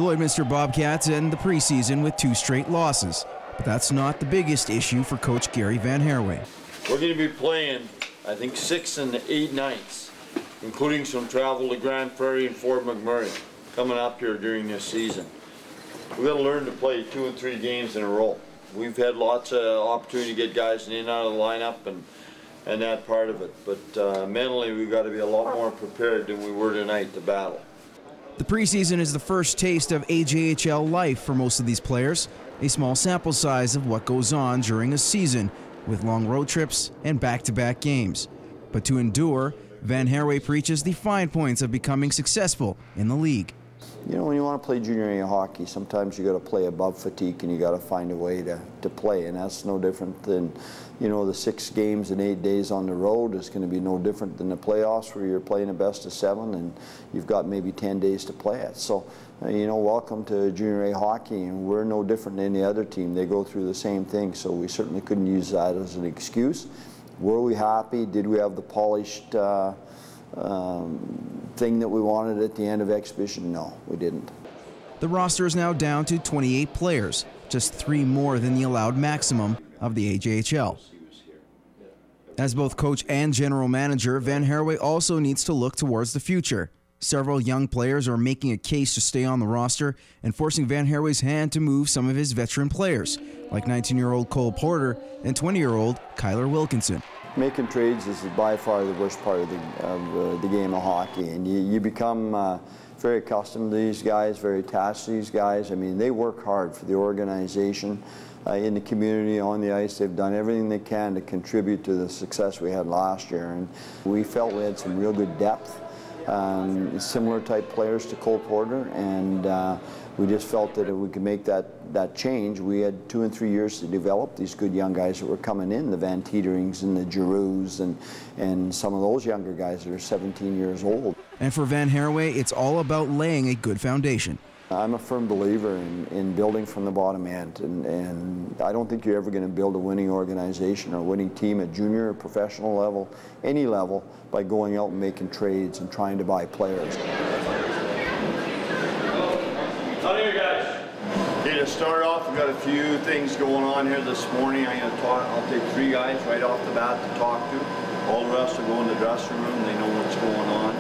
The Lloydminster Bobcats end the preseason with 2 straight losses, but that's not the biggest issue for Coach Gary Van Herway. We're going to be playing, I think, 6 and 8 nights, including some travel to Grand Prairie and Fort McMurray coming up here during this season. We've got to learn to play 2 and 3 games in a row. We've had lots of opportunity to get guys in and out of the lineup and that part of it, but mentally we've got to be a lot more prepared than we were tonight to battle. The preseason is the first taste of AJHL life for most of these players, a small sample size of what goes on during a season with long road trips and back-to-back games. But to endure, Van Herway preaches the fine points of becoming successful in the league. You know, when you want to play junior A hockey, sometimes you got to play above fatigue and you got to find a way to play, and that's no different than, you know, the 6 games in 8 days on the road is going to be no different than the playoffs where you're playing a best of 7 and you've got maybe 10 days to play it. So, you know, welcome to junior A hockey, and we're no different than any other team. They go through the same thing, so we certainly couldn't use that as an excuse. Were we happy? Did we have the polished thing that we wanted at the end of exhibition? No, we didn't. The roster is now down to 28 players, just 3 more than the allowed maximum of the AJHL. As both coach and general manager, Van Herway also needs to look towards the future. Several young players are making a case to stay on the roster and forcing Van Herway's hand to move some of his veteran players, like 19-year-old Cole Porter and 20-year-old Kyler Wilkinson. Making trades is by far the worst part of the game of hockey, and you become very accustomed to these guys, very attached to these guys. I mean, they work hard for the organization, in the community, on the ice. They've done everything they can to contribute to the success we had last year, and we felt we had some real good depth, similar type players to Cole Porter, and we just felt that if we could make that change, we had 2 and 3 years to develop these good young guys that were coming in, the Van Teterings and the Giroux and some of those younger guys that are 17 years old. And for Van Herway, it's all about laying a good foundation. I'm a firm believer in building from the bottom end, and I don't think you're ever going to build a winning organization or a winning team at junior or professional level, any level, by going out and making trades and trying to buy players. Okay, to start off, we've got a few things going on here this morning. I'll take 3 guys right off the bat to talk to. All the rest will go in the dressing room. They know what's going on.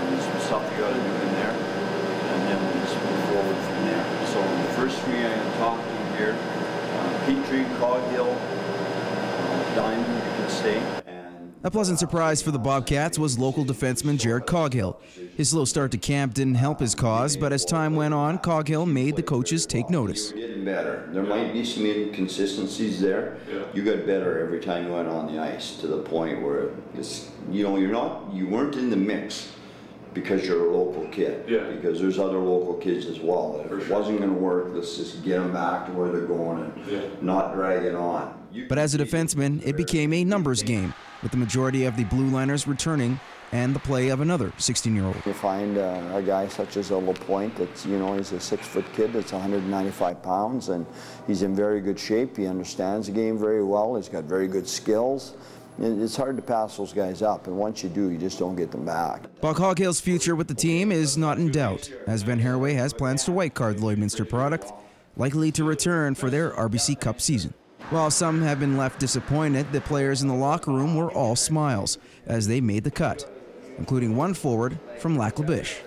There's some stuff you got to do in there, and then we'll just move forward from there. So the first 3 I'm going to talk to here, Petrie, Coghill, Diamond, you can stay. A pleasant surprise for the Bobcats was local defenseman Jared Coghill. His slow start to camp didn't help his cause, but as time went on, Coghill made the coaches take notice. You're getting better. There might be some inconsistencies there. Yeah. You got better every time you went on the ice, to the point where it's, you know, you weren't in the mix because you're a local kid. Yeah. Because there's other local kids as well. If it wasn't going to work, let's just get them back to where they're going and not drag it on. But as a defenseman, it became a numbers game, with the majority of the blue liners returning and the play of another 16-year-old. You find a guy such as a LaPointe that's, you know, he's a 6-foot kid that's 195 pounds, and he's in very good shape. He understands the game very well. He's got very good skills. It's hard to pass those guys up, and once you do, you just don't get them back. Buck Coghill's future with the team is not in doubt, as Van Herway has plans to white card the Lloydminster product, likely to return for their RBC Cup season. While some have been left disappointed, the players in the locker room were all smiles as they made the cut, including one forward from Lac La Biche.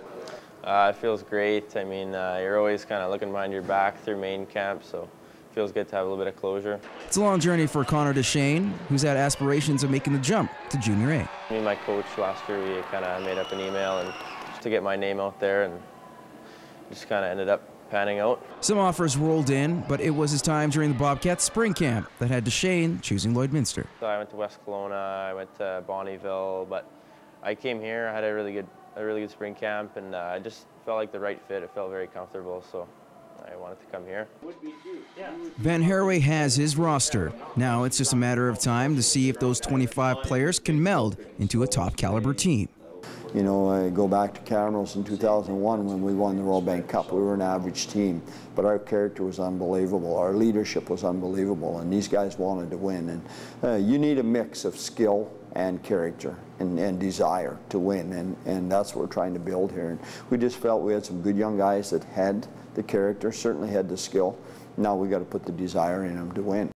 It feels great. I mean, you're always kind of looking behind your back through main camp, so it feels good to have a little bit of closure. It's a long journey for Connor Duchesne, who's had aspirations of making the jump to junior A. Me and my coach last year, we kind of made up an email and just to get my name out there, and just kind of ended up panning out. Some offers rolled in, but it was his time during the Bobcats spring camp that had Duchesne choosing Lloydminster. So I went to West Kelowna, I went to Bonnyville, but I came here, I had a really good spring camp, and I just felt like the right fit. It felt very comfortable, so I wanted to come here. Van Herway has his roster. Now it's just a matter of time to see if those 25 players can meld into a top caliber team. You know, I go back to Camrose in 2001 when we won the Royal Bank Cup. We were an average team, but our character was unbelievable. Our leadership was unbelievable, and these guys wanted to win. And you need a mix of skill and character and desire to win, and that's what we're trying to build here. And we just felt we had some good young guys that had the character, certainly had the skill. Now we got to put the desire in them to win.